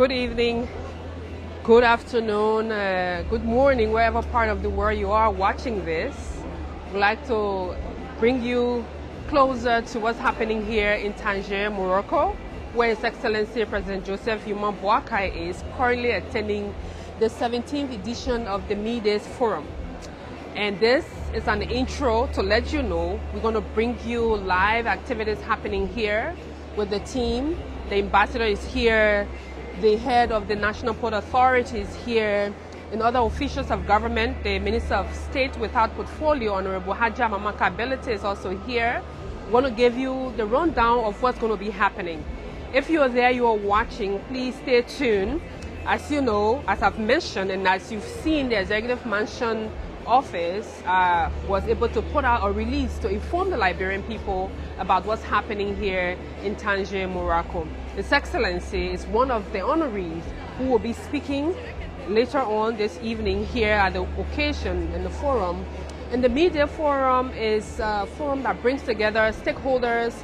good evening, good afternoon, good morning, wherever part of the world you are watching this. We'd like to bring you closer to what's happening here in Tangier, Morocco, where His Excellency President Joseph Nyuma Boakai is currently attending the 17th edition of the MEDays Forum. And this is an intro to let you know we're going to bring you live activities happening here with the team. The ambassador is here, the head of the National Port Authority is here, and other officials of government. The Minister of State without portfolio, Honorable Hajja Mamaka Belete, is also here. We're going to give you the rundown of what's going to be happening. If you are there, you are watching, please stay tuned. As you know, as I've mentioned, and as you've seen, the Executive Mansion office was able to put out a release to inform the Liberian people about what's happening here in Tangier, Morocco. His Excellency is one of the honorees who will be speaking later on this evening here at the occasion in the forum. And the MEDays Forum is a forum that brings together stakeholders,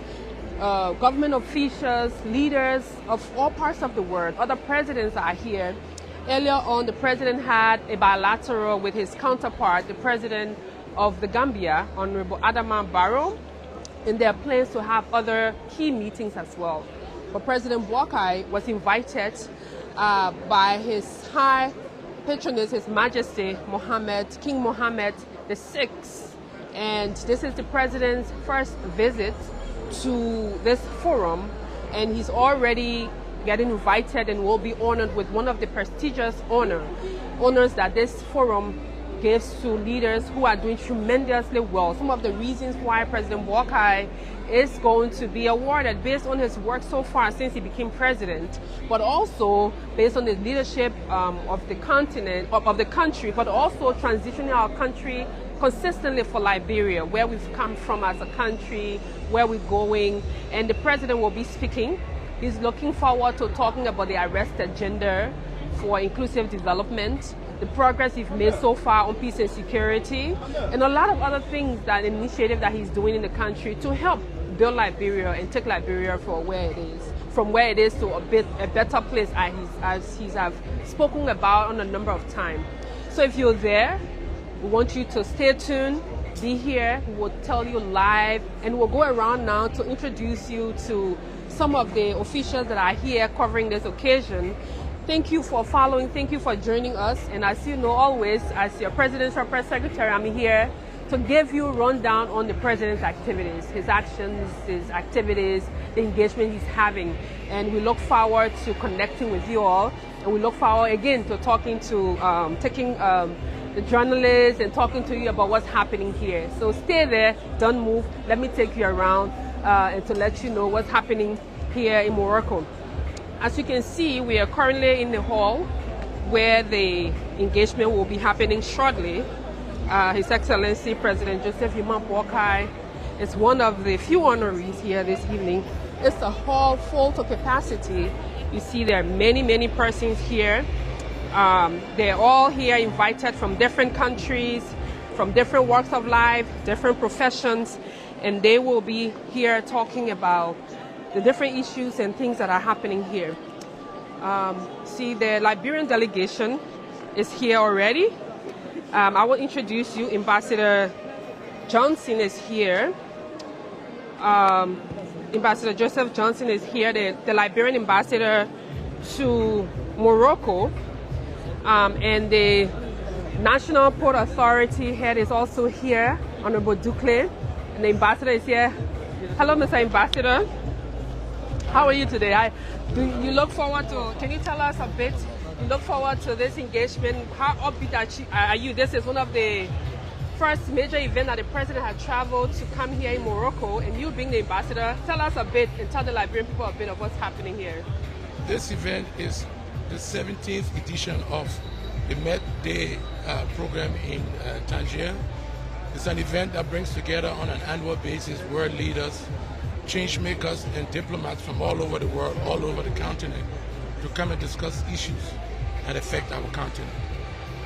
government officials, leaders of all parts of the world. Other presidents are here. Earlier on, the president had a bilateral with his counterpart, the president of the Gambia, Honorable Adama Barrow, and there are plans to have other key meetings as well. But President Boakai was invited by his high patroness, His Majesty King Mohammed VI, and this is the president's first visit to this forum, and he's already getting invited and will be honored with one of the prestigious honors that this forum gives to leaders who are doing tremendously well. Some of the reasons why President Boakai is going to be awarded based on his work so far since he became president, but also based on the leadership of the continent, of the country, but also transitioning our country consistently for Liberia, where we've come from as a country, where we're going, and the president will be speaking. He's looking forward to talking about the arrest agenda for inclusive development, the progress we've made so far on peace and security, and a lot of other things, that initiative that he's doing in the country to help build Liberia and take Liberia from where it is to a better place, as he's have spoken about on a number of times. So if you're there, we want you to stay tuned, be here. We'll tell you live, and we'll go around now to introduce you to some of the officials that are here covering this occasion. Thank you for following, thank you for joining us, and as you know, always, as your Presidential Press Secretary, I'm here to give you a rundown on the President's activities, his actions, his activities, the engagement he's having, and we look forward to connecting with you all, and we look forward again to talking to, taking the journalists and talking to you about what's happening here. So stay there, don't move, let me take you around and to let you know what's happening here in Morocco. As you can see, we are currently in the hall where the engagement will be happening shortly. His Excellency President Joseph Nyuma Boakai is one of the few honorees here this evening. It's a hall full to capacity. You see there are many persons here. They're all here invited from different countries, from different walks of life, different professions, and they will be here talking about the different issues and things that are happening here. See, the Liberian delegation is here already. I will introduce you. Ambassador Johnson is here. Ambassador Joseph Johnson is here, the Liberian ambassador to Morocco. And the National Port Authority head is also here, Honorable Ducle, and the ambassador is here. Hello, Mr. Ambassador. How are you today? Do you look forward to, can you tell us a bit, you look forward to this engagement? How upbeat are you? This is one of the first major events that the president had traveled to come here in Morocco, and you being the ambassador, tell us a bit and tell the Liberian people a bit of what's happening here. This event is the 17th edition of the MEDays program in Tangier. It's an event that brings together on an annual basis world leaders, change makers, and diplomats from all over the world, all over the continent, to come and discuss issues that affect our continent.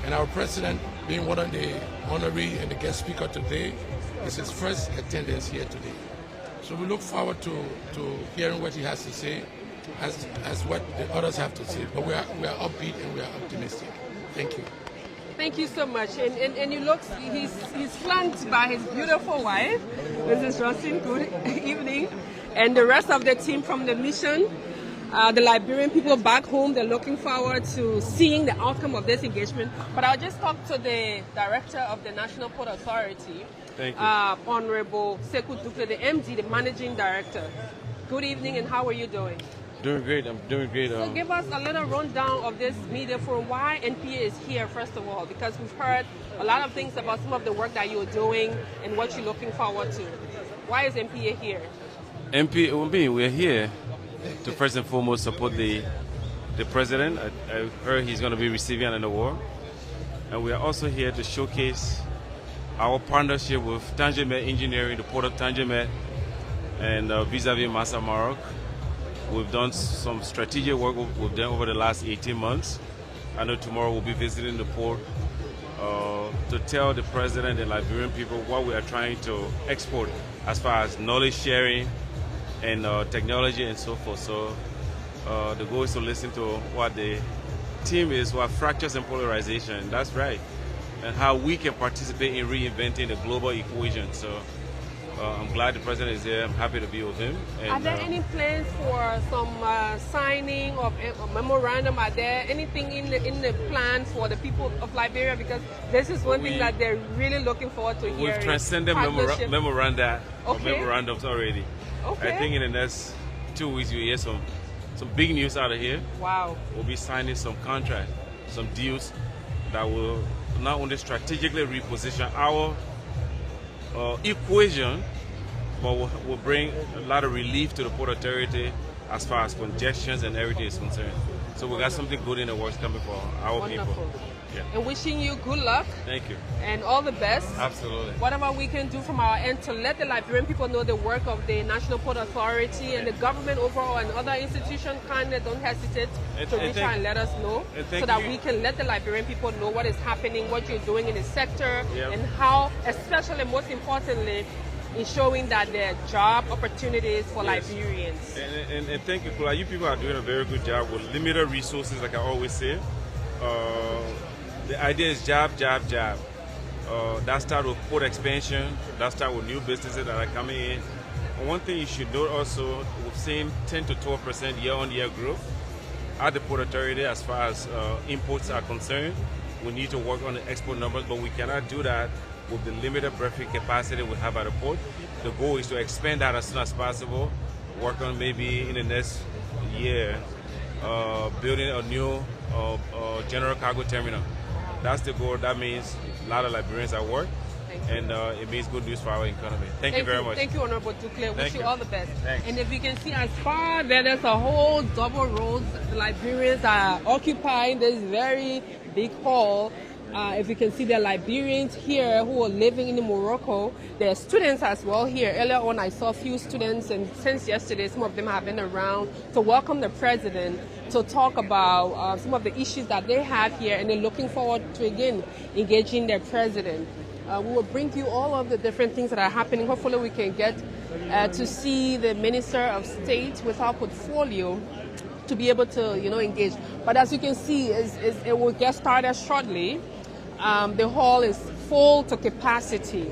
And our president, being one of the honoree and the guest speaker today, is his first attendance here today. So we look forward to hearing what he has to say as what the others have to say. But we are upbeat and we are optimistic. Thank you. Thank you so much. And you look, he's flanked by his beautiful wife, Mrs. Rosin. Good evening. And the rest of the team from the mission, the Liberian people back home, they're looking forward to seeing the outcome of this engagement. But I'll just talk to the director of the National Port Authority, Thank you. Honorable Sekou Dukle, the MD, the managing director. Good evening, and how are you doing? Doing great. I'm doing great. So give us a little rundown of this media forum. Why NPA is here, first of all, because we've heard a lot of things about some of the work that you're doing and what you're looking forward to. Why is NPA here? We're here to first and foremost support the president. I heard he's going to be receiving an award. And we are also here to showcase our partnership with Tangier Engineering, the Port of Tangier, and vis-a-vis Massa Maroc. We've done some strategic work with them over the last 18 months. I know tomorrow we'll be visiting the port to tell the president and Liberian people what we are trying to export as far as knowledge sharing and technology and so forth. So the goal is to listen to what the theme is, what fractures and polarization, that's right, and how we can participate in reinventing the global equation. So I'm glad the president is there. I'm happy to be with him. And, are there any plans for some signing of a memorandum? Are there anything in the plan for the people of Liberia? Because this is one thing that they're really looking forward to hearing. We've transcended memorandums already. Okay. I think in the next 2 weeks you'll hear some big news out of here. Wow. We'll be signing some contracts, some deals that will not only strategically reposition our equation, but will bring a lot of relief to the Port Authority as far as congestions and everything is concerned. So we got something good in the works coming for our Wonderful. people. Yeah. And wishing you good luck. Thank you. And all the best. Absolutely. Whatever we can do from our end to let the Liberian people know the work of the National Port Authority and the government overall and other institutions, don't hesitate to reach out and let us know so that we can let the Liberian people know what is happening, what you're doing in the sector, and how, especially most importantly, in showing that there are job opportunities for Liberians. And thank you, Kula. You people are doing a very good job with limited resources, like I always say. The idea is job. That starts with port expansion. That starts with new businesses that are coming in. And one thing you should note also, we've seen 10 to 12% year-on-year growth at the Port Authority as far as imports are concerned. We need to work on the export numbers, but we cannot do that with the limited berthing capacity we have at the port. The goal is to expand that as soon as possible, work on maybe in the next year, building a new general cargo terminal. That's the goal. That means a lot of Liberians at work, and it means good news for our economy. Thank you very much. Thank you, Honorable Dukle. Wish you all the best. Thanks. And if you can see as far there, there's a whole double rows. The Liberians are occupying this very big hall. If you can see, there are Liberians here who are living in Morocco. There are students as well here. Earlier on, I saw a few students, and since yesterday, some of them have been around to welcome the president, to talk about some of the issues that they have here, and they're looking forward to, again, engaging their president. We will bring you all of the different things that are happening. Hopefully, we can get to see the Minister of State with our portfolio to be able to, engage. But as you can see, it will get started shortly. The hall is full to capacity,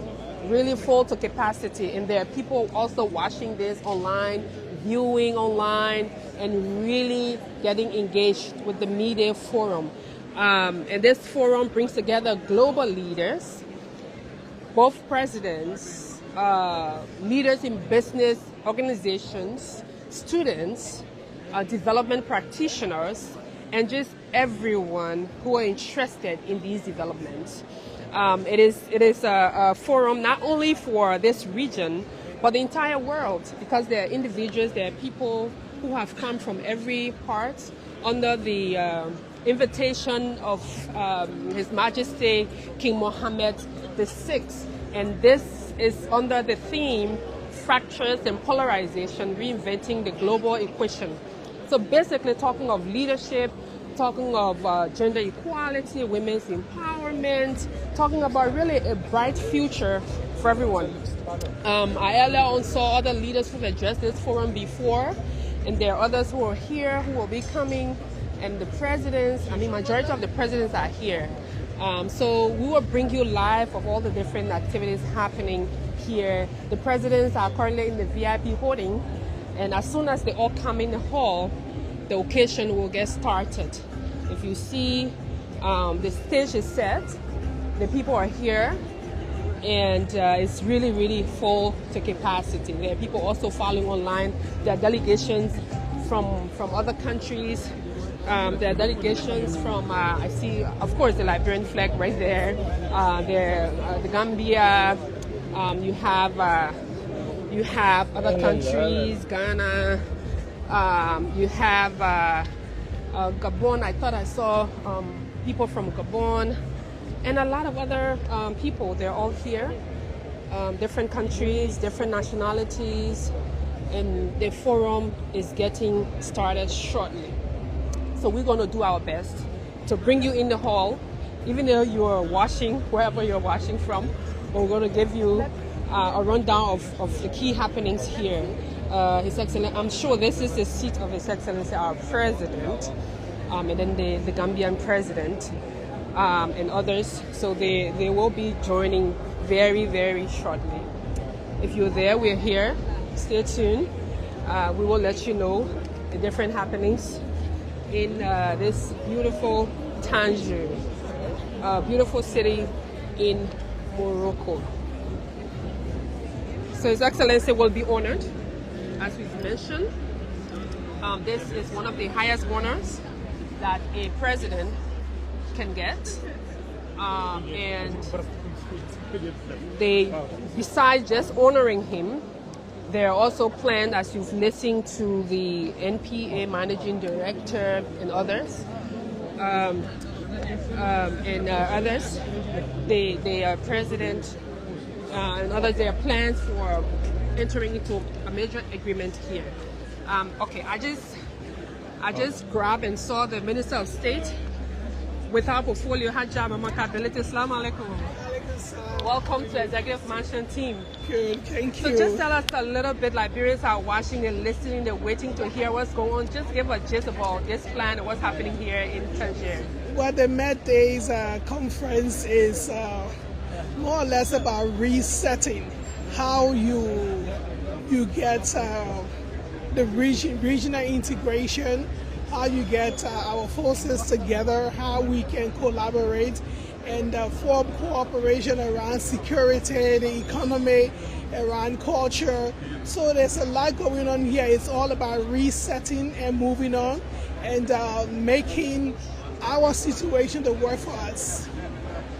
really full to capacity. And there are people also watching this online, viewing online, and really getting engaged with the MEDays Forum. And this forum brings together global leaders, both presidents, leaders in business organizations, students, development practitioners, and just everyone who are interested in these developments. It is a forum not only for this region, but the entire world, because there are individuals, there are people who have come from every part under the invitation of His Majesty King Mohammed VI. And this is under the theme, Fractures and Polarization, Reinventing the Global Equation. So basically talking of leadership, talking of gender equality, women's empowerment, talking about really a bright future for everyone. I earlier on saw other leaders who addressed this forum before, and there are others who are here who will be coming, and the presidents, majority of the presidents are here. So we will bring you live of all the different activities happening here. The presidents are currently in the VIP holding, and as soon as they all come in the hall, the occasion will get started. If you see, the stage is set, the people are here, and it's really, really full to capacity. There are people also following online. There are delegations from other countries. There are delegations from, I see, of course, the Liberian flag right there. The Gambia. You have other countries, Ghana. You have Gabon. I thought I saw people from Gabon, and a lot of other people. They're all here. Different countries, different nationalities, and the forum is getting started shortly. So we're going to do our best to bring you in the hall, even though you're watching, wherever you're watching from. We're going to give you a rundown of the key happenings here. His Excellency, I'm sure this is the seat of His Excellency, our President, and then the Gambian President, and others. So they will be joining very, very shortly. If you're there, we're here. Stay tuned. We will let you know the different happenings in this beautiful Tangier, beautiful city in Morocco. So His Excellency will be honored, as we've mentioned. This is one of the highest honors that a president can get. And besides just honoring him, there are also planned, as you've listened to the NPA Managing Director and others, the President and others, there are plans for entering into a major agreement here. Okay, I just grabbed and saw the Minister of State with our portfolio, Hajja Mamakability. Assalamu alaikum. Welcome to Executive Mansion team. Good, thank you. So just tell us a little bit, Liberians are watching and listening, they're waiting to hear what's going on. Just give a gist about this plan and what's happening here in Tangier. Well, the MEDays conference is more or less about resetting how you get the regional integration, how you get our forces together, how we can collaborate and form cooperation around security, the economy, around culture. So there's a lot going on here. It's all about resetting and moving on and making our situation to work for us.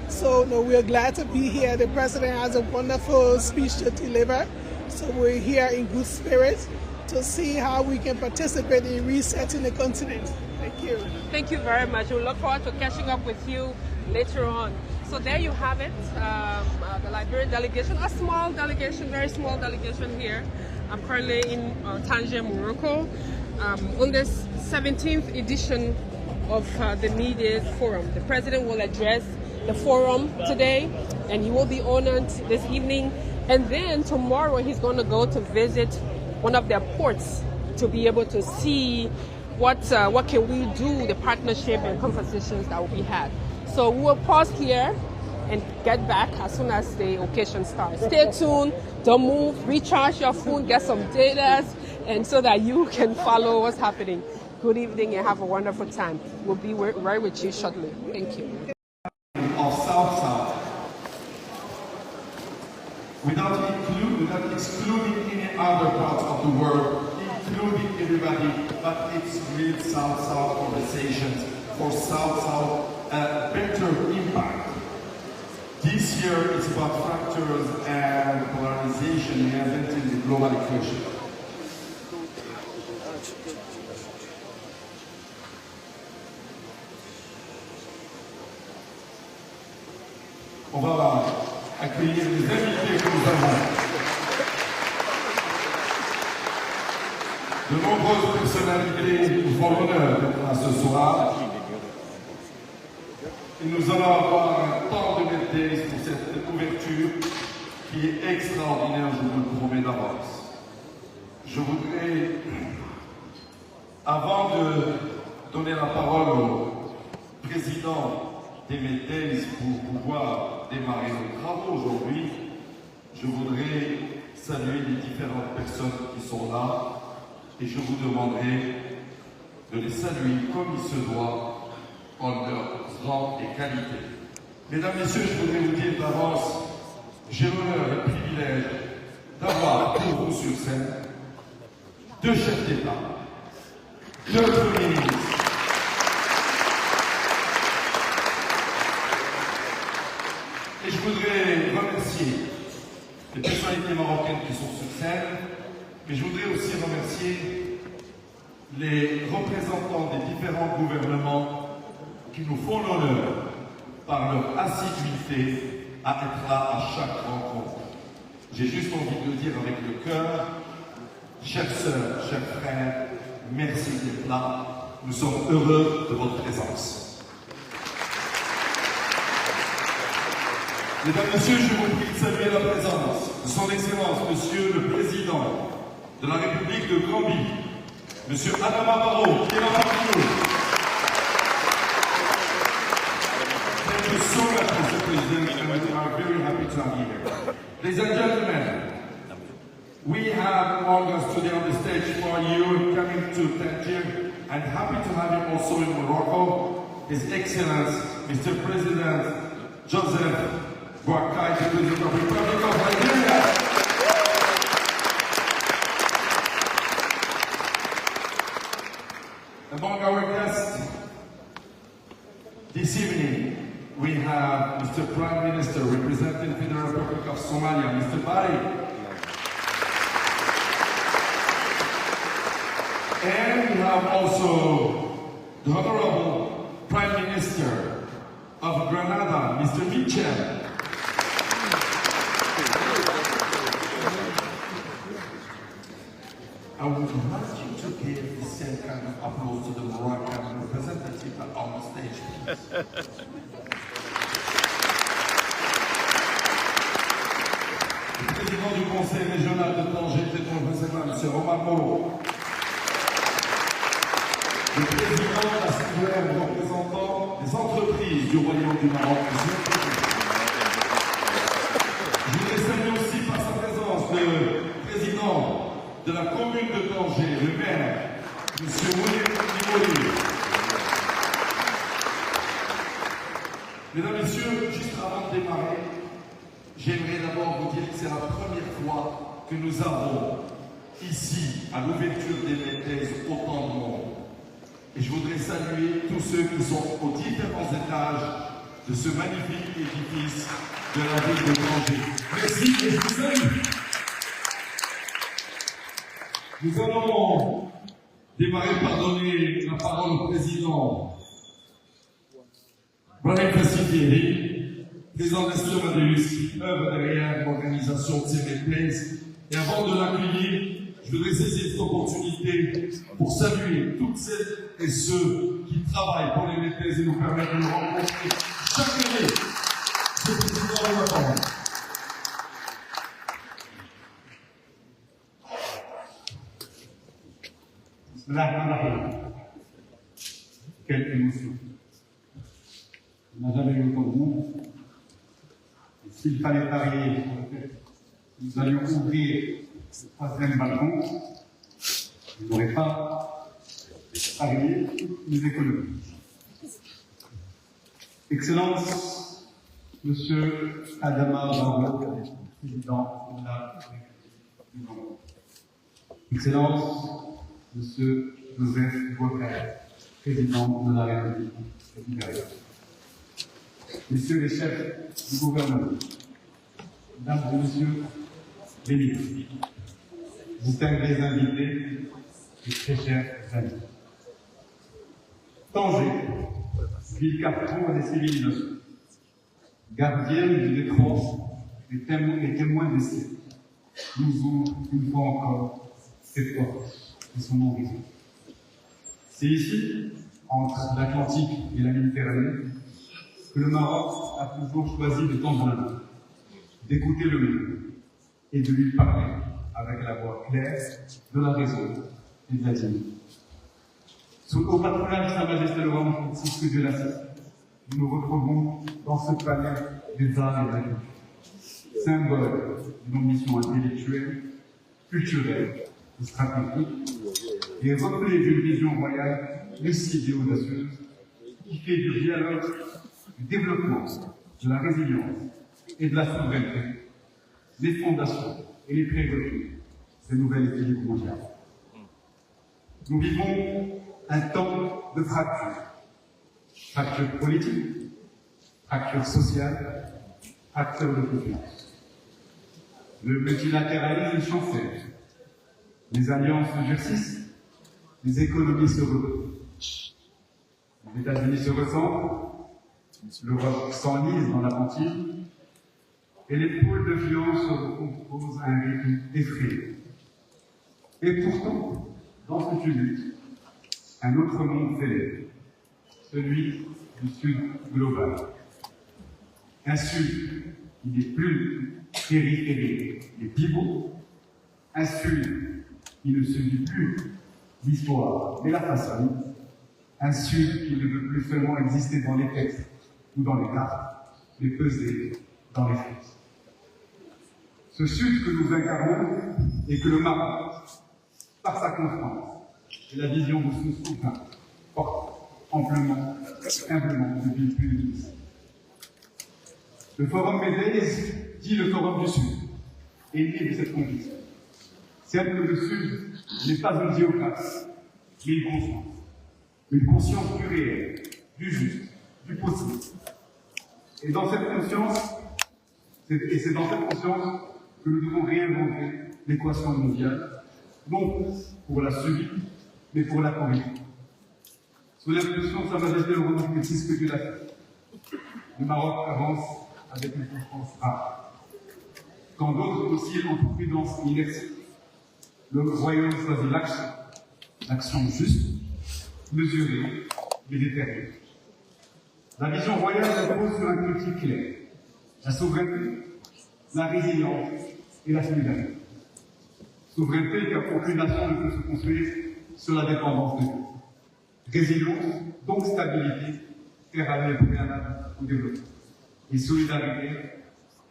So we're glad to be here. The President has a wonderful speech to deliver. So we're here in good spirit to see how we can participate in resetting the continent. Thank you. Thank you very much. We look forward to catching up with you later on. So there you have it, the Liberian delegation, a small delegation, very small delegation here. I'm currently in Tangier, Morocco, on this 17th edition of the MEDays Forum. The President will address the forum today, and he will be honored this evening. And then tomorrow he's going to go to visit one of their ports to be able to see what can we do, the partnership and conversations that will be had. So we'll pause here and get back as soon as the occasion starts. Stay tuned, don't move, recharge your phone, get some data, and so that you can follow what's happening. Good evening and have a wonderful time. We'll be right with you shortly. Thank you. Of South-South, without excluding any other parts of the world, including everybody, but it's real South-South conversations for South-South better impact. This year is about fractures and polarization reinventing the global equation. On va accueillir les invités que nous avons. De nombreuses personnalités nous font l'honneur d'être là ce soir. Et nous allons avoir un temps de MEDays pour cette ouverture qui est extraordinaire, je vous le promets d'avance. Je voudrais Avant de donner la parole au président des MEDays pour pouvoir démarrer nos travaux aujourd'hui, je voudrais saluer les différentes personnes qui sont là et je vous demanderai de les saluer comme il se doit en leur rang et qualité. Mesdames, Messieurs, je voudrais vous dire d'avance, j'ai l'honneur et le privilège d'avoir pour vous sur scène deux chefs d'État, deux premiers ministres, et je voudrais remercier les personnalités marocaines qui sont sur scène, mais je voudrais aussi remercier les représentants des différents gouvernements qui nous font l'honneur, par leur assiduité, à être là à chaque rencontre. J'ai juste envie de le dire avec le cœur, chères sœurs, chers frères, merci d'être là. Nous sommes heureux de votre présence. Mesdames, Messieurs, je vous prie de saluer la présence de Son Excellence, Monsieur le Président de la République de Gambie, Monsieur Adama Barrow, qui est là parmi nous. Thank you so much, Mr. President, and we are very happy to have you here. Ladies and gentlemen, we have among us today on the stage for you, coming to Tangier, and happy to have him also in Morocco, His Excellence, Mr. President Joseph Boakai, the President of the Republic of Nigeria. Among our guests this evening, we have Mr. Prime Minister representing the Federal Republic of Somalia, Mr. Palais. And we have also the Honorable Prime Minister of Grenada, Mr. Mitchell. I would like you to give the same kind of applause to the Moroccan representative on the stage, please. Le président du Conseil régional de Tangier, M. Romano. Le président de l'Assemblée représentant les entreprises du Royaume du Maroc. Je voudrais saluer aussi par sa présence le président de la commune de Tangier, le maire, M. Mouni. Mesdames, Messieurs, juste avant de démarrer, j'aimerais d'abord vous dire que c'est la première fois que nous avons ici, à l'ouverture des MEDays, autant de monde. Et je voudrais saluer tous ceux qui sont aux différents étages de ce magnifique édifice de la ville de Tangier. Merci et je vous salue. Nous allons démarrer par donner la parole au président Boakai, président de Amadeus, qui œuvre derrière l'organisation de ces MEDays. Et avant de l'accueillir, je voudrais saisir cette opportunité pour saluer toutes celles et ceux qui travaillent pour les MEDays et nous permettent de nous rencontrer chaque année. C'est le président de la parole. Quelle émotion. On n'a jamais eu autant de monde. Et s'il fallait parier sur le fait que nous allions ouvrir le troisième balcon, je n'aurais pas parié toutes mes économies. Excellence, Monsieur Adama Barrow, président de la République du Maroc. Excellence, Monsieur Joseph Boakai, président de la République du Palais. Messieurs les chefs du gouvernement, mesdames et messieurs les ministres, distingués invités et très chers amis. Tangier, ville carrefour des civilisations, gardienne du décor et témoins des siècles, nous ouvrent une fois encore ses portes et son horizon. C'est ici, entre l'Atlantique et la Méditerranée, que le Maroc a toujours choisi de tendre la main, d'écouter le monde et de lui parler avec la voix claire de la raison et de la dignité. Au patronage de Sa Majesté le Roi Francisque de l'Assise, nous nous retrouvons dans ce palais des arts et de la culture, symbole d'une ambition intellectuelle, culturelle et stratégique, et reflet d'une vision royale lucide et audacieuse, qui fait du dialogue, du développement, de la résilience et de la souveraineté les fondations et les prérequis de nouvelles équilibres mondiales. Nous vivons un temps de fracture. Fracture politique, fracture sociale, fracture de confiance. Le multilatéralisme chancelle. Les alliances se durcissent, les économies se regroupent. Les États-Unis se ressemblent, l'Europe s'enlise dans l'Atlantique, et les pôles de violence se composent à un rythme effrayé. Et pourtant, dans ce tumulte, un autre monde s'élève, celui du Sud global. Un Sud qui n'est plus périphérique et pivot, un Sud qui ne subit plus l'histoire et la façon, un Sud qui ne veut plus seulement exister dans les textes ou dans les cartes, mais peser dans les faits. Ce Sud que nous incarnons et que le Maroc, par sa constance et la vision de son souverain, porte amplement, humblement depuis plus de 10 ans. Le Forum MEDays dit le Forum du Sud, est né de cette conviction. Celle que le Sud n'est pas une géographie, mais une conscience du réel, du juste, du possible. Et dans cette conscience, c'est dans cette conscience que nous devons réinventer l'équation mondiale, non pour la subir, mais pour la corriger. Sous l'impulsion de Sa Majesté le Roi Francisque de l'Assise, le Maroc avance avec une constance rare. Quand d'autres oscillent entre prudence et inertie, le royaume choisit l'action juste, mesurée, mais déterminée. La vision royale repose sur un outil clair, la souveraineté, la résilience et la solidarité. Souveraineté car aucune nation ne peut se construire sur la dépendance de l'autre. Résilience, donc stabilité, faire aller préalable au développement. Et solidarité,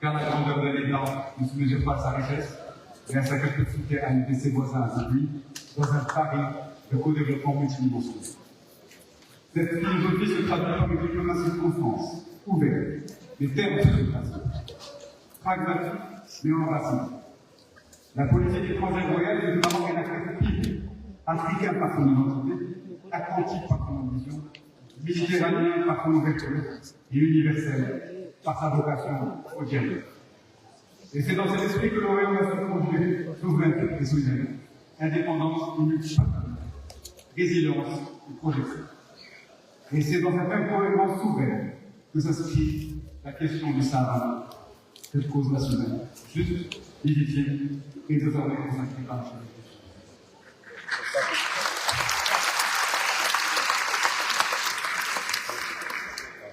car la grandeur de l'État ne se mesure pas à sa richesse, mais à sa capacité à aider ses voisins à lui dans un pari de co-développement multidimensionnel. Cette philosophie se traduit par une diplomatie de confiance, ouverte, des termes de démocratie, pragmatique mais enracinée. La politique étrangère royale est évidemment un acteur pilier, africain par son identité, atlantique par son ambition, méditerranéen par son ouverture et universel par sa vocation au dialogue. Et c'est dans cet esprit que le royaume a su conjuguer souveraineté et solidarité, indépendance et multipartenariat, résilience et projection. Et c'est dans cette même cohérence souveraine que s'inscrit la question du Sahara, cette cause nationale, juste, légitime et désormais consacrée par la Chine.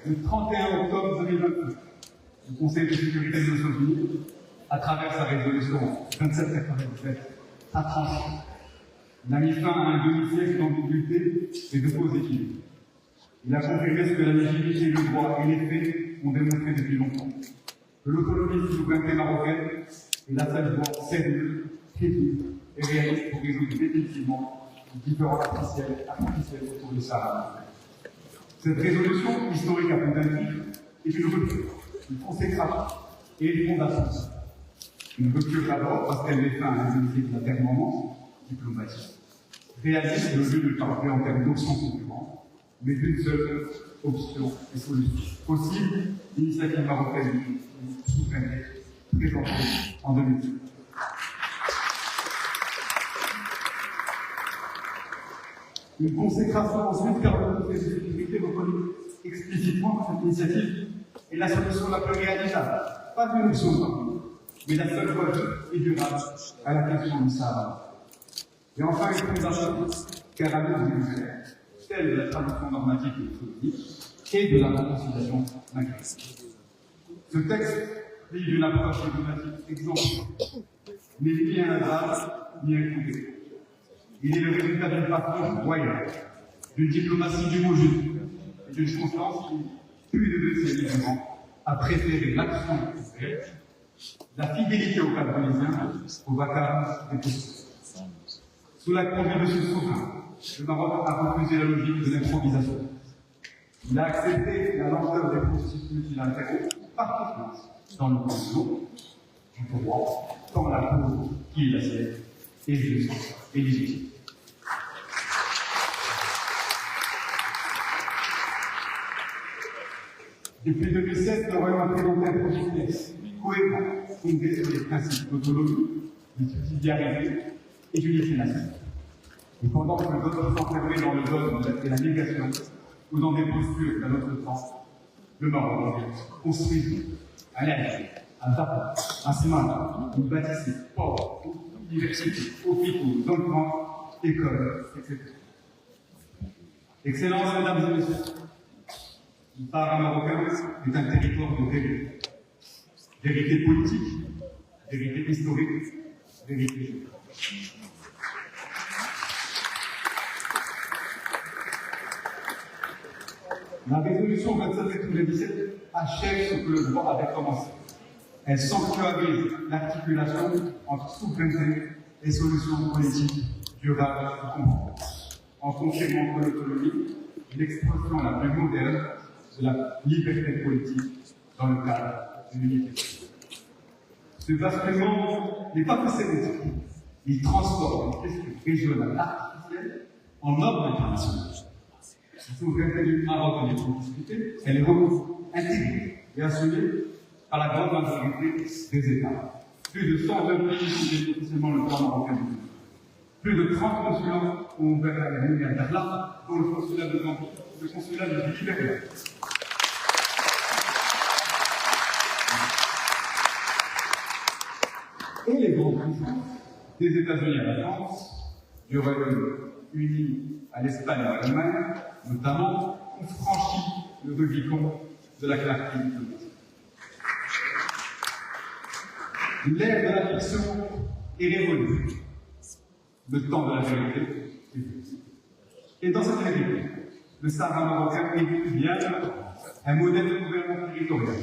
Le 31 octobre 2022, le Conseil de sécurité des Nations Unies, à travers sa résolution 2797, a tranché. Il a mis fin à un demi-siècle d'ambiguïté et de faux équilibres. Il a confirmé ce que la légitimité, le droit et les faits ont démontré depuis longtemps. Que l'autonomie de souveraineté marocaine est la seule voie sérieuse, crédible et réaliste pour résoudre définitivement les différents artificiels autour du Sahara. Cette résolution, historique à plus d'un titre, est une rupture, une consécration et une fondation. Une rupture d'abord parce qu'elle met fin à un demi-siècle d'atermoiement diplomatique. Réaliste au lieu de parler en termes d'options concurrentes, mais d'une seule option et solution. Possible, l'initiative marocaine de souveraineté présentée en 2010. Une consécration ensuite car le Conseil de sécurité reconnaît explicitement que cette initiative est la solution la plus réalisable, pas une option, mais la seule voie et durable à la question du Sahara. Et enfin, une fondation car à l'œuvre du faire, telle de la traduction normative de l'autonomie et de la réconciliation linguistique. Ce texte plie d'une approche diplomatique exemplaire, n'est ni un hasard, ni un coup d'épée. Il est le résultat d'une partie royale, d'une diplomatie du mot juste et d'une constance qui, plus de 2 siècles durant, a préféré l'action concrète, la fidélité aux Camerounisiens, au vacarme des postes. Sous la conduite de ce souverain, le Maroc a refusé la logique de l'improvisation. Il a accepté la lenteur des processus multilatéraux partout dans le complot du pouvoir, tant la cause qui est la sienne est juste et légitime. Depuis 2007, le Royaume a présenté un projet cohérent, fondé sur les principes d'autonomie, de subsidiarité et d'unité nationale. Et pendant que d'autres s'enfermaient dans le dogme et la négation, ou dans des postures d'un autre temps, le Maroc construit un air, un Dakar, un Simana, une bâtisse, port, université, hôpitaux, enfants, écoles, etc. Excellences, mesdames et messieurs, le Sahara marocain est un territoire de vérité. Vérité politique, vérité historique, vérité géographique. La résolution 27/97 achève ce que le droit avait commencé. Elle sanctuarise l'articulation entre souveraineté et solutions politiques durables et confrontantes, en confirmant que l'autonomie est l'expression la plus moderne de la liberté politique dans le cadre de l'unité. Ce basculement n'est pas que sélectif. Il transforme une question régionale artificielle en norme internationale. La souveraineté du Maroc en est discutée, elle est intégrée et assumée par la grande majorité des États. Plus de 120 pays ont officiellement le droit marocain de vivre. Plus de 30 consulats ont ouvert la ligne à Dakar, dont le consulat de Tangier, le consulat de Libéria. Et les grandes puissances, des États-Unis à la France, du Royaume-Uni à l'Espagne et à l'Allemagne, notamment, ont franchi le Rubicon de la clarté diplomatique. L'ère de la fiction est révolue. Le temps de la vérité est venu. Et dans cette vérité, le Sahara marocain est bien un modèle de gouvernement territorial,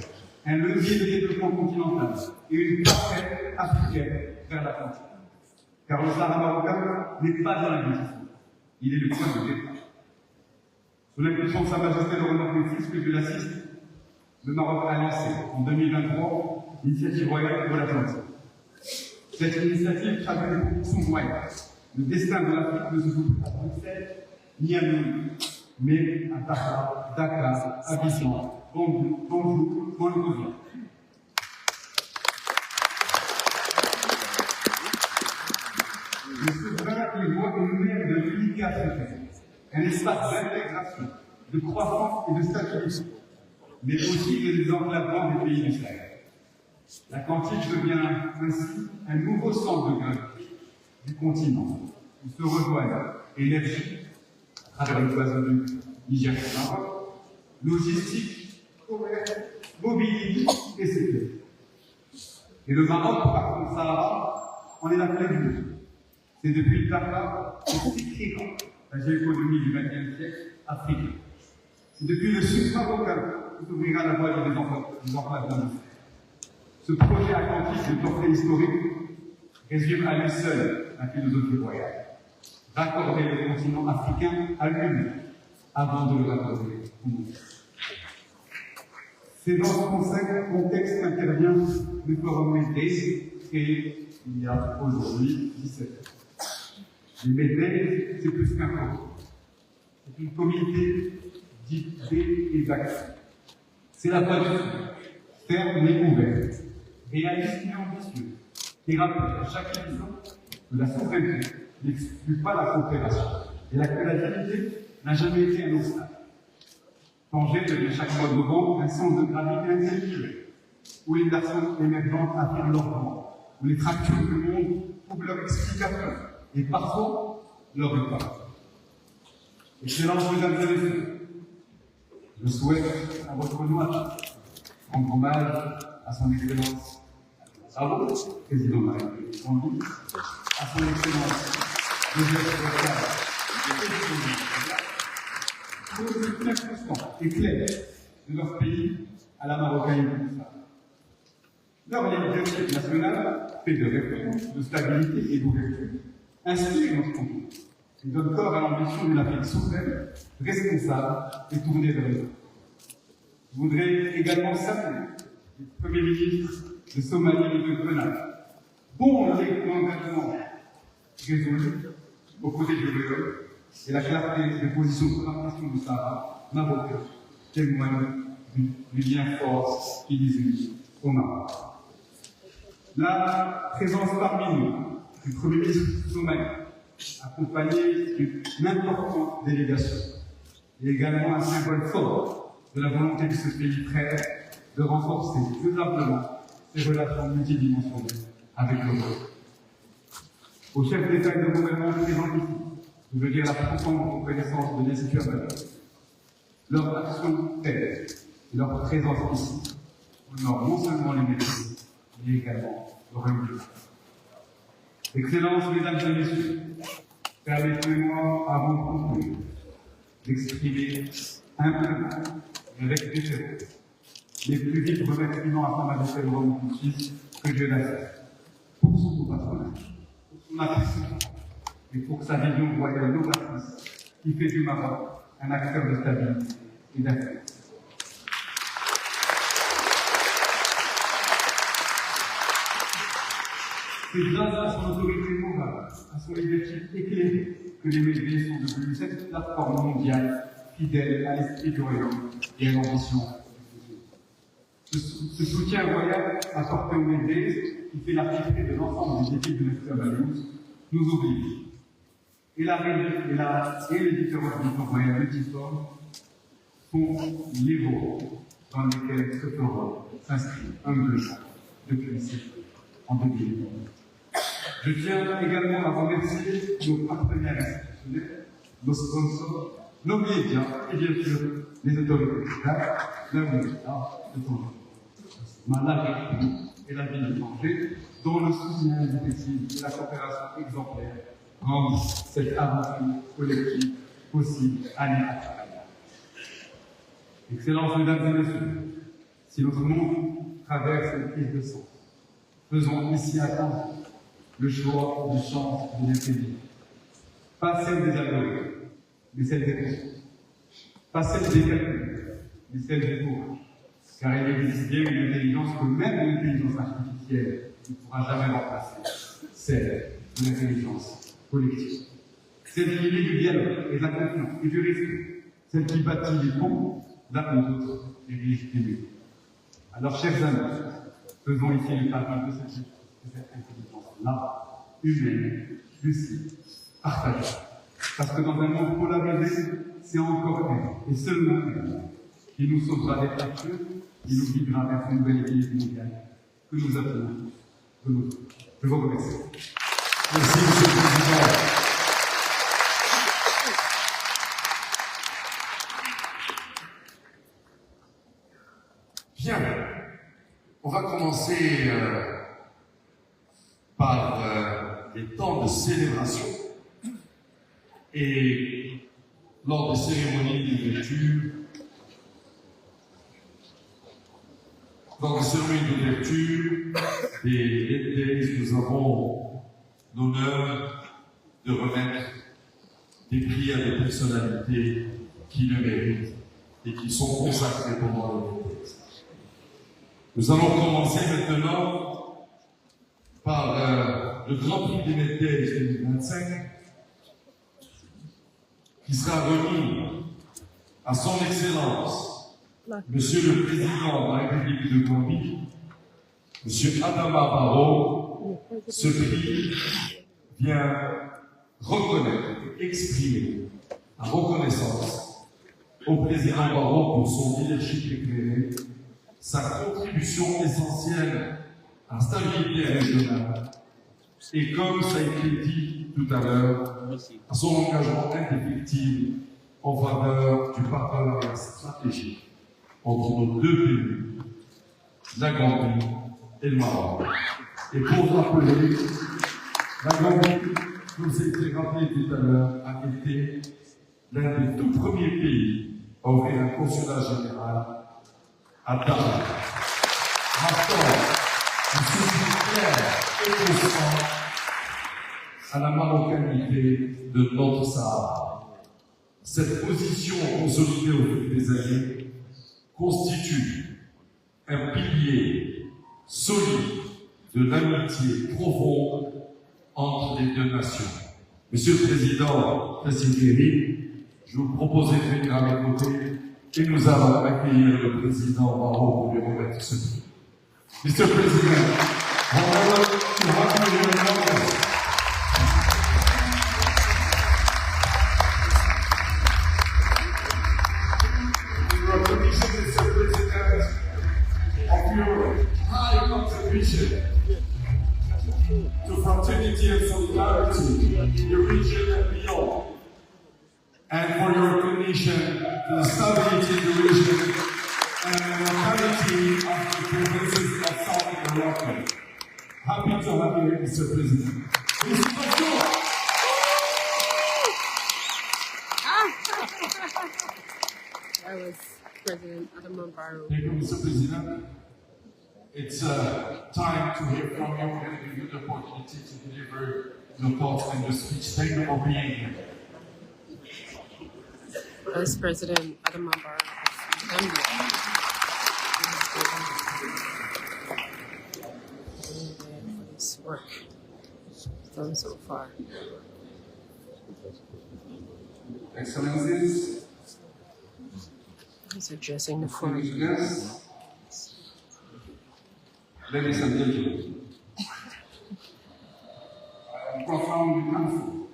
un levier de développement continental et une passerelle africaine vers l'Atlantique. Car le Sahara marocain n'est pas un investissement, il est le point de départ. Sous l'impulsion de Sa Majesté le Roi Métis, que je l'assiste, le Maroc a lancé en 2023 l'initiative royale pour l'Atlantique. Cette initiative traduit son moyen. Le destin de l'Afrique ne se joue pas à Bruxelles ni à New, mais à Dakar, Abidjan, Bonjour, Monrovia. Le souverain y voit une mer de l'unité africaine, un espace d'intégration, de croissance et de stabilité, mais aussi de désenclavement des pays du Sahel. L'Atlantique devient ainsi un nouveau centre de gravité du continent, où se rejoignent énergie, à travers le poison du Niger et du Maroc, logistique, commerce, mobilité et sécurité. Et le Maroc, par contre, Sahara, en est la clé du monde. C'est depuis Dakar que s'écrira la géoéconomie du XXe siècle africain. C'est depuis le sud marocain que s'ouvrira la voie des enclaves d'industrie. Ce projet atlantique de portée historique résume à lui seul la philosophie royale, d'accorder le continent africain à lui-même avant de le raccorder au monde. C'est dans ce contexte qu'intervient le forum MEDays, créé il y a aujourd'hui 17 ans. Les MEDays, c'est plus qu'un forum. C'est une communauté d'idées et d'actions. C'est la voie du fond, ferme mais ouverte, réaliste et ambitieuse, qui rappelle à chaque émission que la souveraineté n'exclut pas la coopération et que la dignité n'a jamais été un obstacle. Tangier devient chaque mois de novembre un centre de gravité intellectuelle, où les nations émergentes affirment leur droit, où les fractures du monde trouvent leur explication et parfois leur réponse. Excellences, mesdames et messieurs, je souhaite à votre nom rendre hommage à son Excellence, à votre Président de la République, à son Excellence, Joseph Boakai, pour le soutien constant et clair de leur pays à la marocaine. Leur leadership national fait de réponse, de stabilité et d'ouverture, inspire notre continent et donne corps à l'ambition d'une Afrique souveraine, responsable et tournée vers le nord. Je voudrais également saluer les premiers ministres de Somalie et de Grenade, dont l'engagement résolu aux côtés du Réol et la clarté des positions de la nation du Sahara marocain témoignent du lien fort qui les unit au Maroc. La présence parmi nous du Premier ministre somalien, accompagné d'une importante délégation, est également un symbole fort de la volonté de ce pays frère de renforcer durablement ses relations multidimensionnelles avec l'Europe. Aux chefs d'État et de gouvernement présents ici, je veux dire la profonde reconnaissance de l'Institut Amadeus. Leur action telle et leur présence ici honorent non seulement les métiers, mais également leur humilité. Excellences, mesdames et messieurs, permettez-moi, avant de conclure, d'exprimer humblement et avec déférence les plus vifs remerciements à Sa Majesté le Roi Pontife que Dieu l'a fait, pour son patronage, pour son appréciation et pour sa vision royale novatrice qui fait du Maroc un acteur de stabilité et d'influence. C'est grâce à son autorité morale, à son leadership éclairé, que les MEDays sont devenus cette plateforme mondiale fidèle à l'esprit du royaume et à l'ambition. Ce soutien royal apporté aux MEDays, qui fait la fierté de l'ensemble des équipes de l'Institut Amadeus, nous oblige. Et les différentes missions royales multiformes sont les voies dans lesquelles ce forum s'inscrit humblement depuis le siècle en 2020. Je tiens également à remercier nos partenaires institutionnels, nos sponsors, nos médias et bien sûr les autorités d'État, leur État de Tangier, la République et la ville de Tangier, dont le soutien advocacy et la coopération exemplaire rendent cette aventure collective possible année après année. Excellences, mesdames et messieurs, si notre monde traverse une crise de sens, faisons ici à Tangier le choix du sens de l'intelligence. Pas celle des algorithmes, mais celle des consciences. Pas celle des calculs, mais celle du courage. Car il existe bien une intelligence que même l'intelligence artificielle ne pourra jamais remplacer, celle de l'intelligence collective. Celle qui lie du dialogue et de la confiance et du respect. Celle qui bâtit les ponts là où d'autres dirigent les murs. Alors, chers amis, faisons ici le partage de cette intelligence-là, humaine, lucide, partagée. Parce que dans un monde polarisé, c'est encore elle, et seulement elle, qui nous sauvera des fractures, qui nous guidera vers une nouvelle équilibre mondial que nous appelons de notre vie. Je vous remercie. Merci, Monsieur le Président. Bien, on va commencer par les temps de célébration. Et lors des cérémonies d'ouverture, des MEDays, nous avons l'honneur de remettre des prix à des personnalités qui le méritent et qui sont consacrées pendant le MEDays. Nous allons commencer maintenant par le Grand Prix des MEDays 2025 qui sera remis à son Excellence, Monsieur le Président de la République de Gambie, Monsieur Adama Barrow. Ce prix vient reconnaître et exprimer la reconnaissance au Président Barrow pour son leadership éclairé, sa contribution essentielle à la stabilité régionale et, comme ça a été dit tout à l'heure, à son engagement indéfectible en faveur du partenariat stratégique entre nos deux pays, la Gambie et le Maroc. Et pour rappeler, la Gambie, comme ça a été rappelé tout à l'heure, a été l'un des tout premiers pays à ouvrir un consulat général à Tangier, marquant un soutien clair et constant à la marocanité de notre Sahara. Cette position consolidée au fil des années constitue un pilier solide de l'amitié profonde entre les deux nations. Monsieur le Président Tangier, je vous propose de venir à mes côtés et nous allons accueillir le Président Maroc pour lui remettre ce prix. Monsieur le Président, to fraternity and solidarity in the region and beyond, and for your recognition to the stability in the region and the locality of the provinces of South Morocco. Happy to have you here, Mr. President. That was President Adama Barrow. Thank you, Mr. President. It's time to hear from you and give you the opportunity to deliver your thoughts and your speech. Thank you for being here. Vice President Adama Barrow of Gambia. For this work done so far. Excellencies, He's addressing the forum. guests, ladies and gentlemen, I am profoundly thankful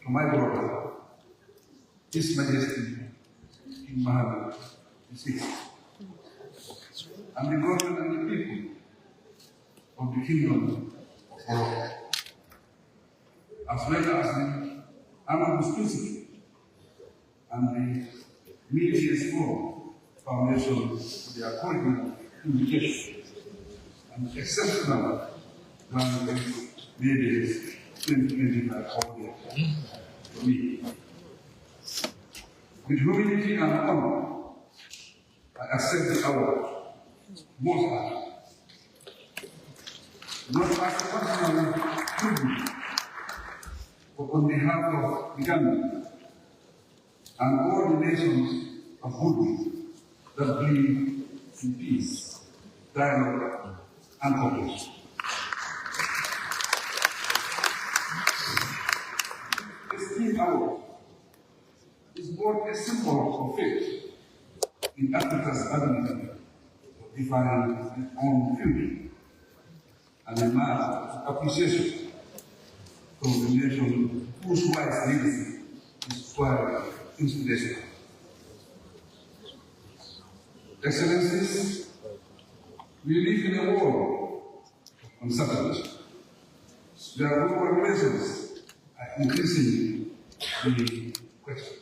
to my brother, His Majesty King Mohammed VI, and the government and the people of the Kingdom of Morocco, as well as the Amadeus Institute and the MEDays Forum Foundation for the appointment, invitation, and exceptional Grand Prix MEDays 2025 award for me. With humility and honor, I accept the award most honored. Not as a personal tribute, but on behalf of the Gambia and all the nations of goodwill that believe in peace, dialogue, and cooperation. This esteemed award is both a symbol of faith in Africa's ability to define its own future and a mark of appreciation from the nation whose wise leadership is quite inspirational. Excellencies, we live in a world of uncertainty. Their global relations are increasingly being questioned.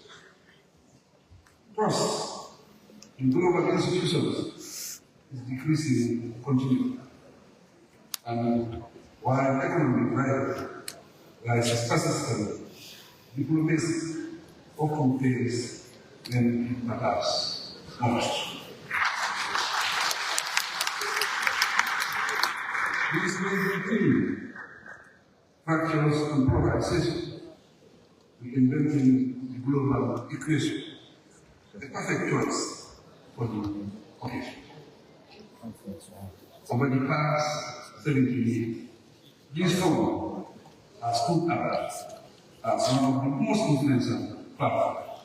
Trust in global institutions is decreasing continually. And while economic rivalry rises persistently, diplomacy often fails when it matters most. This may be clean, fractures and polarization, reinventing the global equation, the perfect choice for the occasion. Over the past 70 years, this forum has stood out as one of the most influential platforms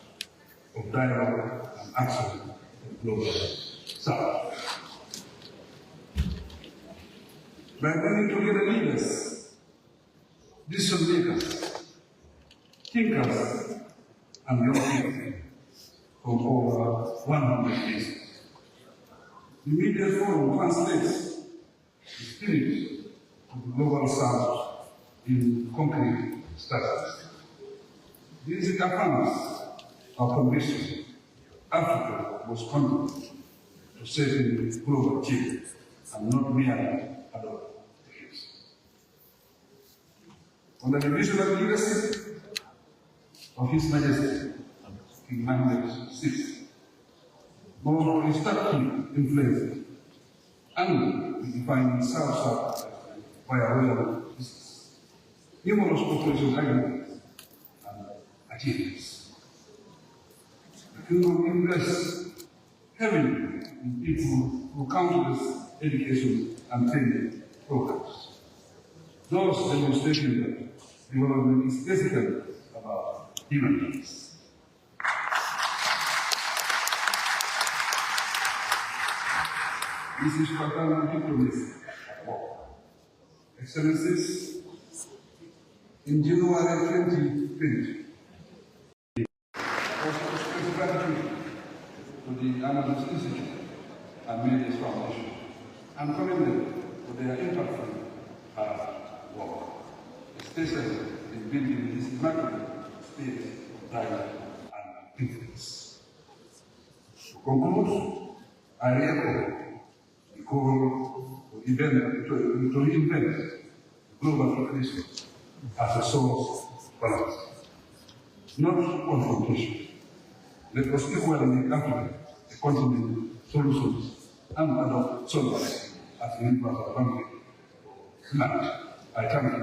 of dialogue and action in the global south. By bringing together leaders, decision makers, thinkers, and young people from over 100 nations, the MEDays Forum translates the spirit of the global south in concrete strategies. This affirms our conviction Africa was contributing to saving global change and not merely alone. Under the vision of leadership of His Majesty, King Amadeus VI, more instructive in flavor, and defining South by a royal business. Numerous proposals agreements and achievements. The Kingdom invests heavily in people through countless education and training programs. Those demonstrating that development is basically about human beings. This is fraternal diplomacy at work. Excellencies, in January 2020, I also express gratitude to the Amadeus Institute and MEDays Forum and commend them for their impactful work, especially in building this remarkable space of dialogue and influence. To conclude, I reiterate the call to reinvent global cooperation as a source of balance, not confrontation. Let us equally implement the continent solutions and adopt solidarity as an impact of humanity. I thank you.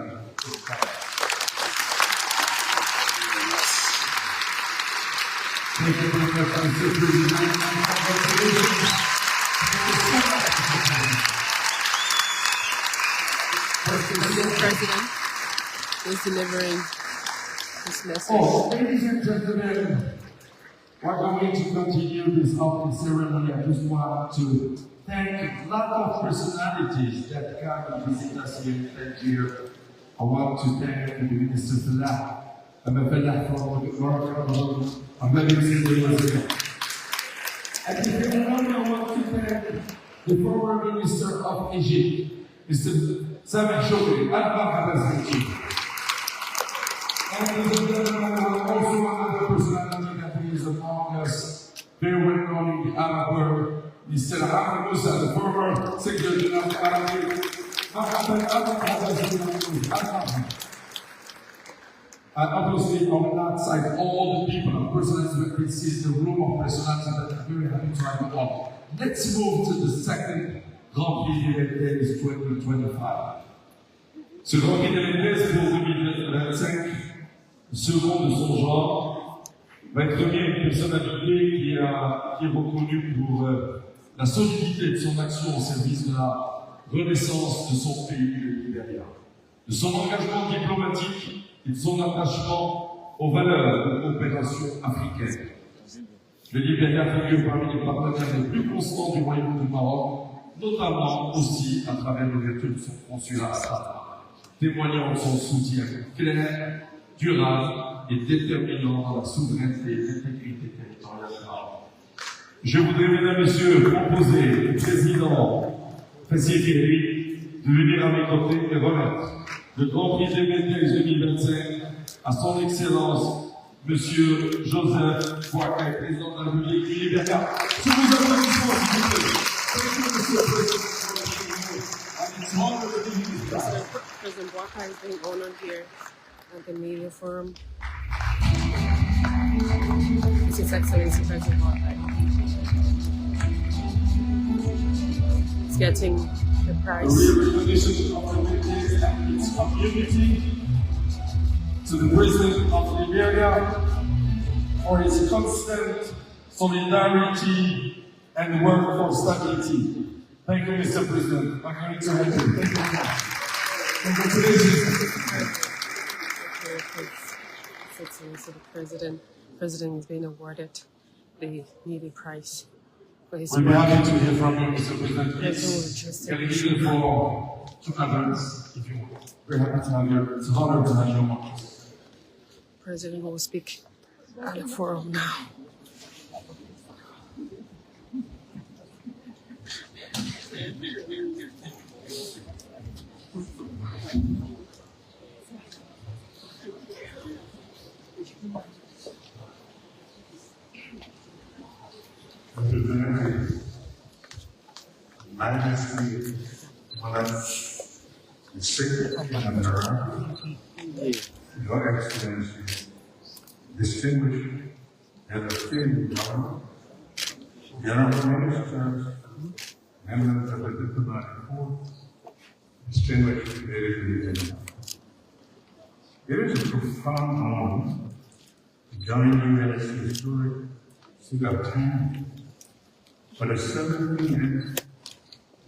Thank you very much, Mr. President. Congratulations. The President is delivering this message. Ladies and gentlemen, we're going to continue this opening ceremony. I just want to thank a lot of personalities that come and visit us here in Tangier. I want to thank the Minister Palais, from Morocco, Amadeus Institute. And if you don't know, I want to thank the former Minister of Egypt, Mr. Sameh Shoukri, advocacy. And also another personality that is among us, very well known in the Arab world, Mr. Amadeus, the former Secretary General of the Arab League. And obviously, I will not cite all the people and personalities, but this is the room of personalities that I'm very happy to have on. Let's move to the second Grand Prix MEDays 2025. Ce Grand Prix MEDays pour 2025, second de son genre, va être remis à une personnalité qui est reconnue pour la solidité de son action au service de la renaissance de son pays, le Libéria, de son engagement diplomatique et de son attachement aux valeurs de coopération africaine. Le Libéria figure parmi les partenaires les plus constants du Royaume du Maroc, notamment aussi à travers l'ouverture de son consulat à Dakar, témoignant de son soutien clair, durable et déterminant dans la souveraineté et l'intégrité territoriale du Maroc. Je voudrais, mesdames et messieurs, proposer au président Président de venir à mes côtés et remettre le Grand Prix des MEDays 2025 à son Excellence Monsieur Joseph Boakai, président de la République du Libéria. Si vous applaudissons, s'il vous plaît. Thank you, Mr. President. President Boakai is being honored here at the MEDays Forum. This is His Excellency President Boakai. He's getting the prize. A real recognition of the MEDays and its community to the President of Liberia for his constant solidarity and work for stability. Thank you, Mr. President. I'm going to help you. Thank you very much. Congratulations. His Excellency the President. The President is being awarded the MEDays Prize for his we'll be happy to hear from you, Mr. President. Please, Can you give for 2 others, if you want? We're happy to have you. It's an honor to have you among us. The President will speak at the forum now. Majesty, the Secretary General, Your Excellency, distinguished and esteemed government, general ministers, members of the diplomatic corps, distinguished ladies and gentlemen. It is a profound honor to join you as the historic seat of Tangier for the 17th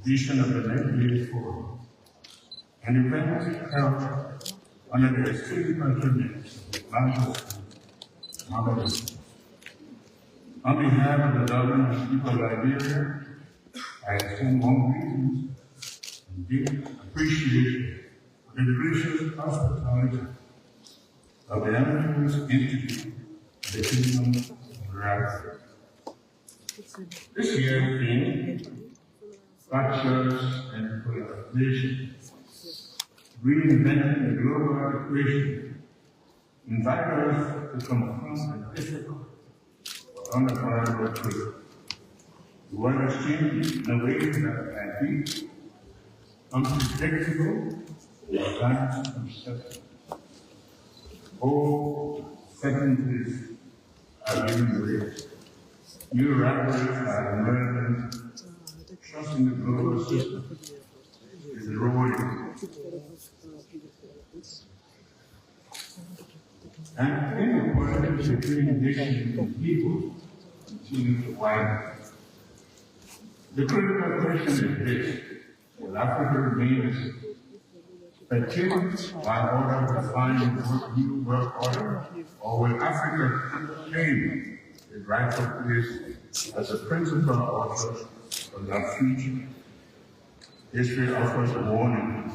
edition of the MEDays Forum, an event held under the esteemed patronage of Amadeus Institute. On behalf of the government and people of Liberia, I extend warm greetings and deep appreciation for the gracious hospitality of the Amadeus Institute of the Kingdom of Morocco. This year's theme, Fractures and Collaboration, reinventing the global equation, invite us to confront the difficult but unavoidable truth. The world is changing in a way that can be unpredictable or uncertain. All certainties are giving way. New realities are emerging. Trust in the global system is eroding. And inequalities between nations and people continue to widen. The critical question is this: will Africa remain a kid by order to find a new world order, or will Africa claim its rightful place as a principal author of our future? History offers a warning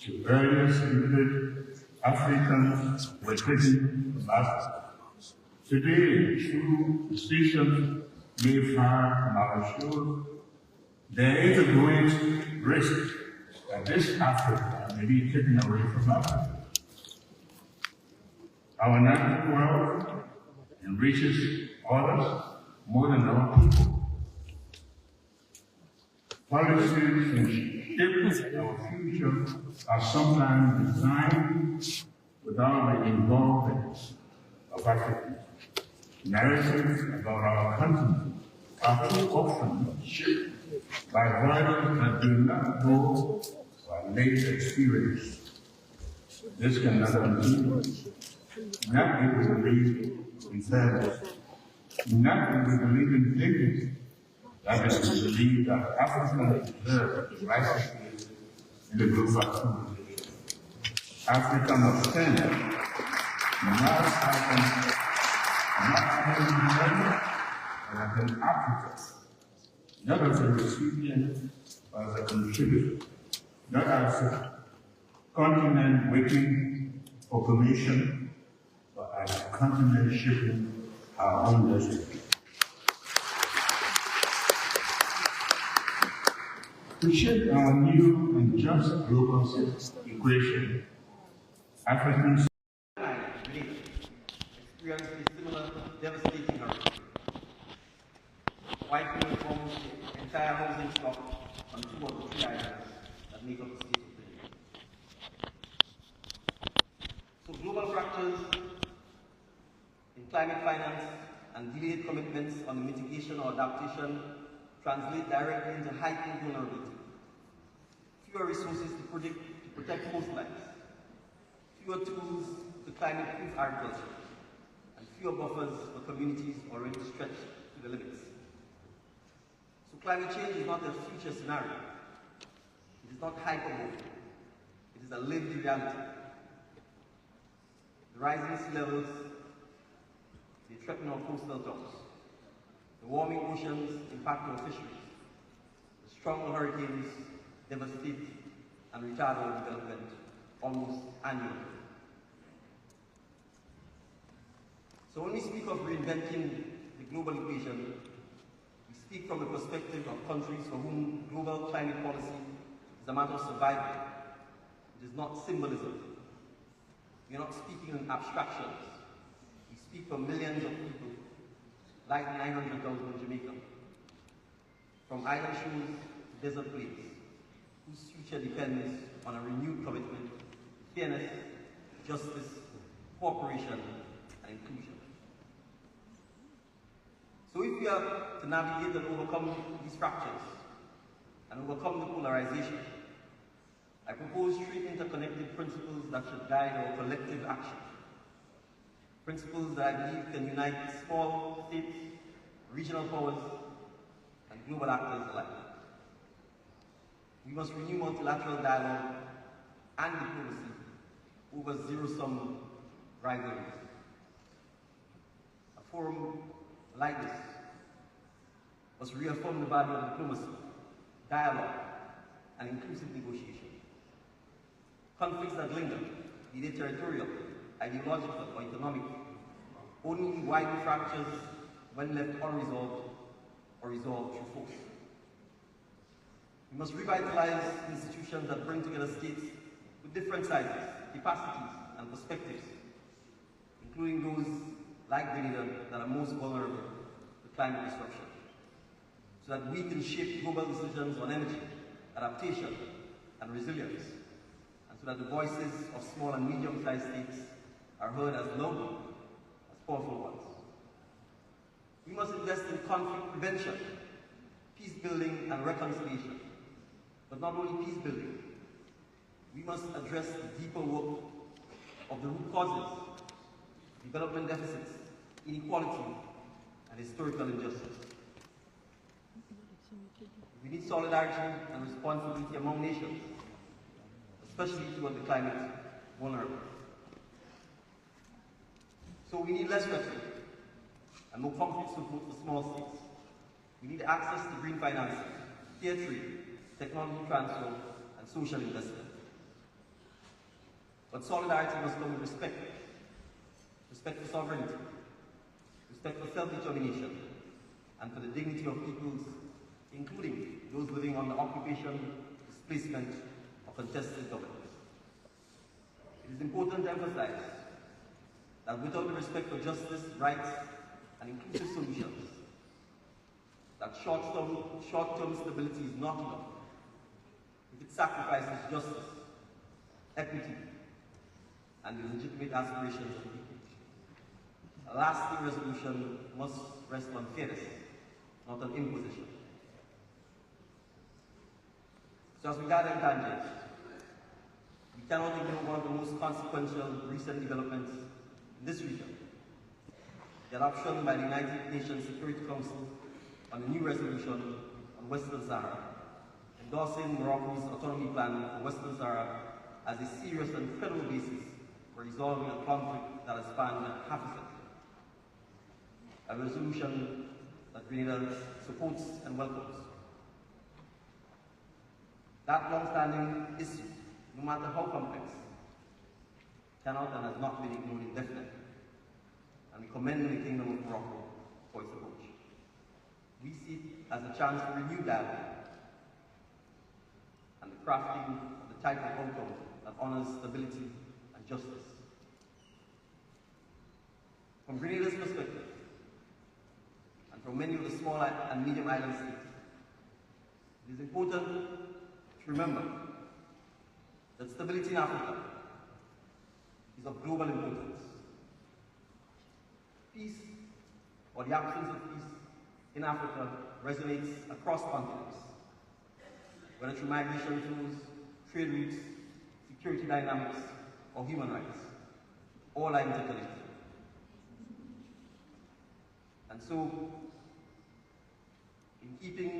to earliest included Africans were taken from Africa. Today, true decisions may far from our shores. There is a great risk that this Africa may be taken away from Africa. Our natural wealth enriches others more than our people. Policies and shapes our future are sometimes designed without the involvement of Africans. Narratives about our continent are too often shaped by voices that do not know our late experience. This cannot continue. Not if we believe in fairness. Not if we believe in dignity. That is to believe that Africans deserve the rightful place in the global community. Africa must stand, not as an Africa, not as a recipient, but as a contributor, not as a continent waiting for permission, but as a continent shaping our own destiny. To shape our new and just global equation, Africans experienced a similar devastating hurricane, wiping almost the entire housing stock on 2 of the 3 islands that make up the state of Tangier. So global fractures in climate finance and delayed commitments on the mitigation or adaptation translate directly into heightened vulnerability. Fewer resources to protect coastlines, fewer tools to climate-proof agriculture, and fewer buffers for communities already stretched to the limits. So climate change is not a future scenario. It is not hyperbole. It is a lived reality. The rising sea levels, they threaten our coastal towns. The warming oceans impact our fisheries. The strong hurricanes devastate and retard our development almost annually. So when we speak of reinventing the global equation, we speak from the perspective of countries for whom global climate policy is a matter of survival. It is not symbolism. We are not speaking in abstractions. We speak for millions of people, like 900,000 Jamaicans, from island shores to desert plains, whose future depends on a renewed commitment to fairness, justice, cooperation, and inclusion. So if we are to navigate and overcome these fractures and overcome the polarization, I propose three interconnected principles that should guide our collective action. Principles that I believe can unite small states, regional powers, and global actors alike. We must renew multilateral dialogue and diplomacy over zero-sum rivalries. A forum like this must reaffirm the value of diplomacy, dialogue, and inclusive negotiation. Conflicts that linger, be they territorial, ideological, or economic, only widen fractures when left unresolved or resolved through force. We must revitalize institutions that bring together states with different sizes, capacities, and perspectives, including those like Grenada that are most vulnerable to climate disruption, so that we can shape global decisions on energy, adaptation, and resilience, and so that the voices of small and medium-sized states are heard as loudly as powerful ones. We must invest in conflict prevention, peace building, and reconciliation. But not only peace building, we must address the deeper work of the root causes, development deficits, inequality, and historical injustice. We need solidarity and responsibility among nations, especially toward the climate vulnerable. So we need less rhetoric and more concrete support for small states. We need access to green financing, fair trade, technology transfer, and social investment. But solidarity must come with respect. Respect for sovereignty, respect for self-determination, and for the dignity of peoples, including those living under occupation, displacement, or contested governance. It is important to emphasize that without the respect for justice, rights, and inclusive solutions, that short-term stability is not enough. If it sacrifices justice, equity, and the legitimate aspirations of the people. A lasting resolution must rest on fairness, not on imposition. So as we gather in Tangier, we cannot ignore one of the most consequential recent developments in this region: the adoption by the United Nations Security Council on a new resolution on Western Sahara, endorsing Morocco's autonomy plan for Western Sahara as a serious and credible basis for resolving a conflict that has spanned half a century. A resolution that Grenada supports and welcomes. That long-standing issue, no matter how complex, cannot and has not been ignored indefinitely, and we commend the Kingdom of Morocco for its approach. We see it as a chance for renewed dialogue and the crafting of the type of outcome that honors stability and justice. From Grenada's perspective, and from many of the small and medium island states, it is important to remember that stability in Africa is of global importance. Peace, or the absence of peace, in Africa resonates across continents, whether through migration flows, trade routes, security dynamics, or human rights. All are interconnected. And so, in keeping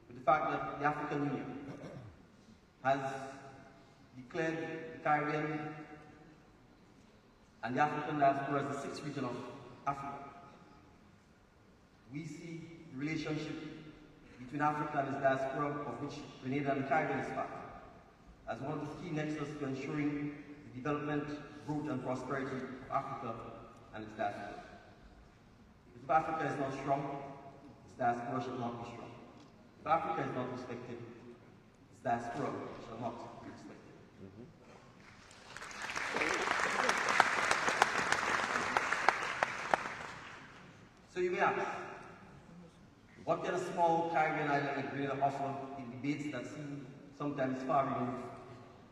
with the fact that the African Union has declared the Caribbean and the African diaspora as the sixth region of Africa, we see the relationship between Africa and its diaspora, of which Grenada and the Caribbean is part, as one of the key nexus to ensuring the development, growth, and prosperity of Africa and its diaspora. If Africa is not strong, its diaspora shall not be strong. If Africa is not respected, its diaspora shall not be respected. So you may ask, what can a small Caribbean island like Grenada offer in debates that seem sometimes far removed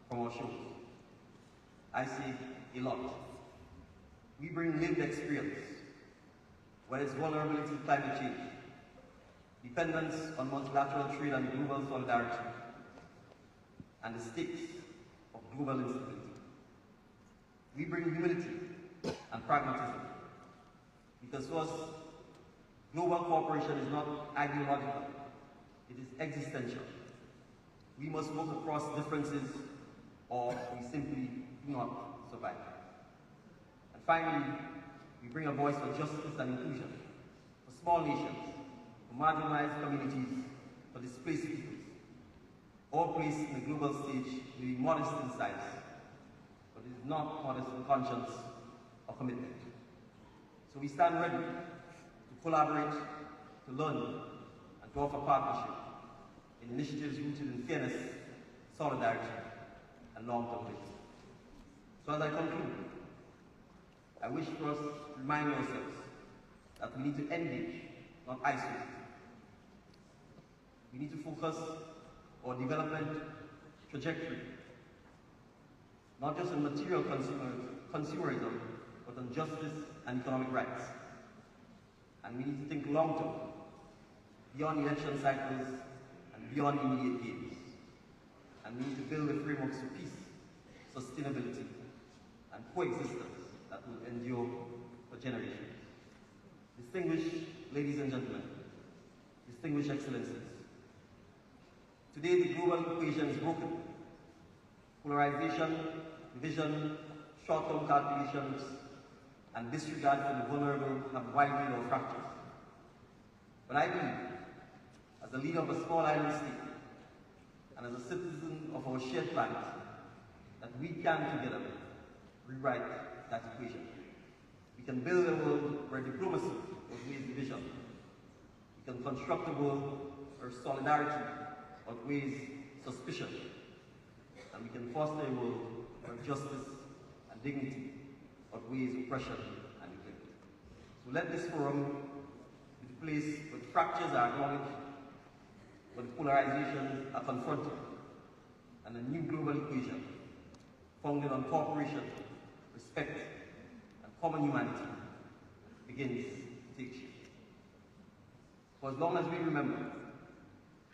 from our shores? I say a lot. We bring lived experience, whether it's vulnerability to climate change, dependence on multilateral trade and global solidarity, and the stakes of global instability. We bring humility and pragmatism, because to us, global cooperation is not ideological, it is existential. We must work across differences, or we simply do not survive. And finally, we bring a voice for justice and inclusion, for small nations, for marginalized communities, for displaced peoples, all placed in the global stage may be modest in size, but it is not modest in conscience or commitment. So we stand ready to collaborate, to learn, and to offer partnership in initiatives rooted in fairness, solidarity, and long-term vision. So as I conclude, I wish for us to remind ourselves that we need to engage, not isolate. We need to focus on development trajectory, not just on material consumerism, but on justice and economic rights. And we need to think long-term, beyond election cycles and beyond immediate gains. And we need to build a framework for peace, sustainability, and coexistence that will endure for generations. Distinguished ladies and gentlemen, distinguished excellencies, today the global equation is broken. Polarization, division, short-term calculations, and disregard for the vulnerable have widened our fractures. But I believe, as a leader of a small island state, and as a citizen of our shared planet, that we can together rewrite that equation. We can build a world where diplomacy outweighs division. We can construct a world where solidarity outweighs suspicion. And we can foster a world where justice and dignity outweighs oppression and neglect. So let this forum be the place where fractures are acknowledged, where the polarizations are confronted, and a new global equation founded on cooperation, respect, and common humanity begins to take shape. For as long as we remember,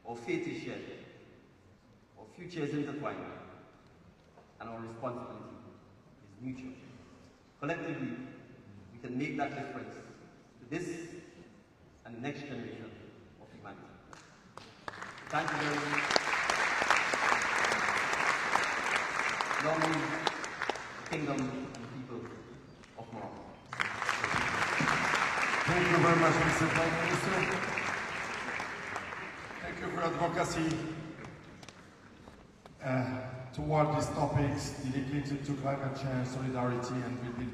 our fate is shared, our future is intertwined, and our responsibility is mutual. Collectively, we can make that difference to this and the next generation of humanity. Thank you very much. Long live the kingdom and the people of Morocco. Thank you very much, Mr. Prime Minister. Thank you for advocacy toward these topics dedicated to climate change, solidarity, and building.